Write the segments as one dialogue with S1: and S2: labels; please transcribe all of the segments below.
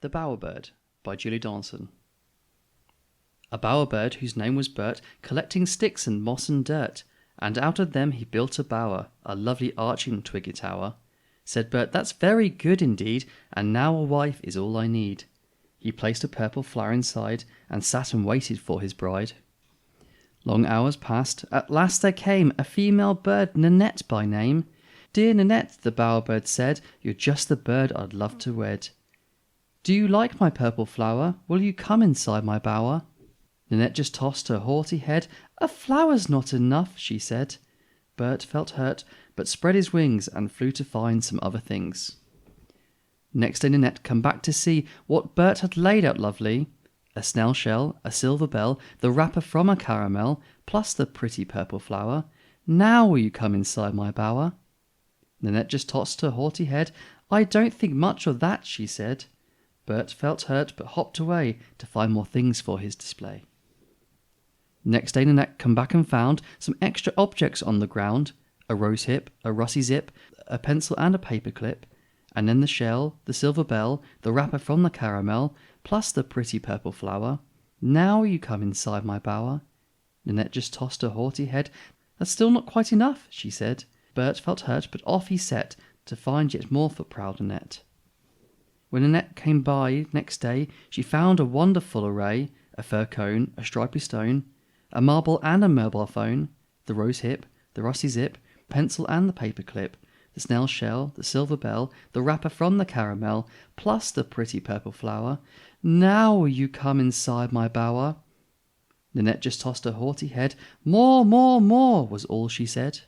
S1: The Bowerbird by Donaldson. A bowerbird whose name was Bert, collecting sticks and moss and dirt, and out of them he built a bower, a lovely arching twiggy tower. Said Bert, "That's very good indeed, and now a wife is all I need." He placed a purple flower inside, and sat and waited for his bride. Long hours passed. At last there came a female bird, Nanette by name. "Dear Nanette," the bowerbird said, "you're just the bird I'd love to wed. Do you like my purple flower? Will you come inside my bower?" Nanette just tossed her haughty head. "A flower's not enough," she said. Bert felt hurt, but spread his wings and flew to find some other things. Next day Nanette come back to see what Bert had laid out lovely. A snail shell, a silver bell, the wrapper from a caramel, plus the pretty purple flower. "Now will you come inside my bower?" Nanette just tossed her haughty head. "I don't think much of that," she said. Bert felt hurt, but hopped away to find more things for his display. Next day Nanette come back and found some extra objects on the ground. A rose hip, a rusty zip, a pencil and a paper clip, and then the shell, the silver bell, the wrapper from the caramel, plus the pretty purple flower. "Now will you come inside my bower?" Nanette just tossed her haughty head. "That's still not quite enough," she said. Bert felt hurt, but off he set to find yet more for proud Nanette. When Nanette came by next day, she found a wonderful array, a fir cone, a stripy stone, a marble and a mobile phone, the rose hip, the rusty zip, pencil and the paper clip, the snail shell, the silver bell, the wrapper from the caramel, plus the pretty purple flower. "Now will you come inside my bower?" Nanette just tossed her haughty head. "More, more, more," was all she said.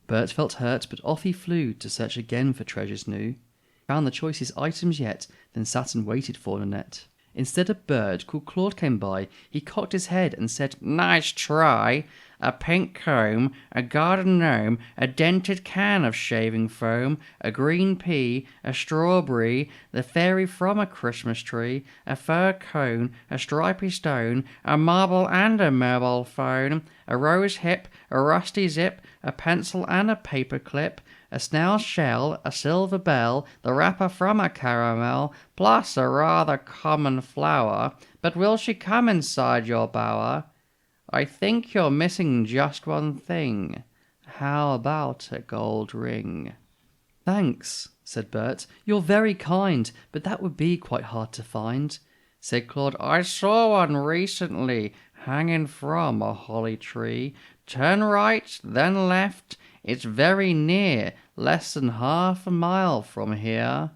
S1: Bert felt hurt, but off he flew to search again for treasures new. Found the choicest items yet, then sat and waited for Nanette. Instead a bird called Claude came by. He cocked his head and said, "Nice try! A pink comb, a garden gnome, a dented can of shaving foam, a green pea, a strawberry, the fairy from a Christmas tree, a fir cone, a stripy stone, a marble and a mobile phone, a rose hip, a rusty zip, a pencil and a paper clip, a snail shell, a silver bell, the wrapper from a caramel, plus a rather common flower. But will she come inside your bower? I think you're missing just one thing. How about a gold ring?" "Thanks," said Bert. "You're very kind, but that would be quite hard to find." Said Claude, "I saw one recently, hanging from a holly tree. Turn right, then left. It's very near, less than half a mile from here.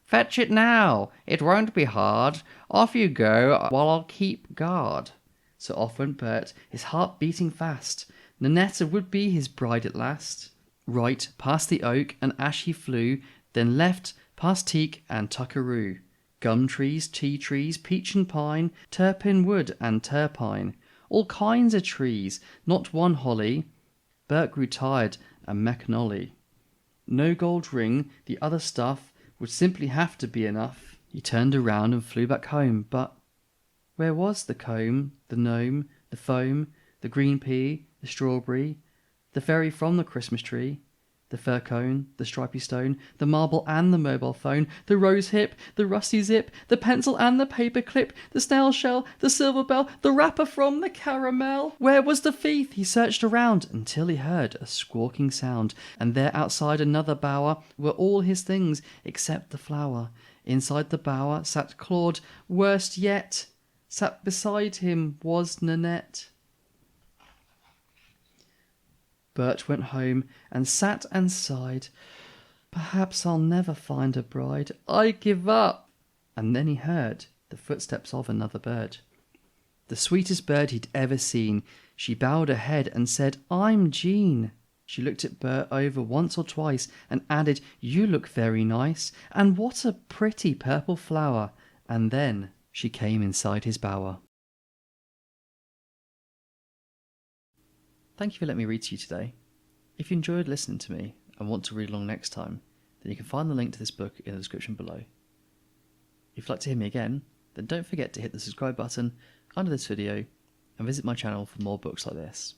S1: Fetch it now, it won't be hard. Off you go, while I'll keep guard." So off went Bert, his heart beating fast. Nanette would be his bride at last. Right, past the oak and ash he flew, then left, past teak and tuckaroo. Gum trees, tea trees, peach and pine, turpin wood and turpine. All kinds of trees, not one holly. Bert grew tired and mechanolly. No gold ring, the other stuff would simply have to be enough. He turned around and flew back home, but where was the comb, the gnome, the foam, the green pea, the strawberry, the fairy from the Christmas tree, the fir cone, the stripy stone, the marble and the mobile phone, the rose hip, the rusty zip, the pencil and the paper clip, the snail shell, the silver bell, the wrapper from the caramel? Where was the thief? He searched around until he heard a squawking sound, and there outside another bower were all his things except the flower. Inside the bower sat Claude. Worst yet, sat beside him was Nanette. Bert went home and sat and sighed. "Perhaps I'll never find a bride. I give up." And then he heard the footsteps of another bird. The sweetest bird he'd ever seen. She bowed her head and said, "I'm Jean." She looked at Bert over once or twice and added, "You look very nice, and what a pretty purple flower." And then she came inside his bower. Thank you for letting me read to you today. If you enjoyed listening to me and want to read along next time, then you can find the link to this book in the description below. If you'd like to hear me again, then don't forget to hit the subscribe button under this video and visit my channel for more books like this.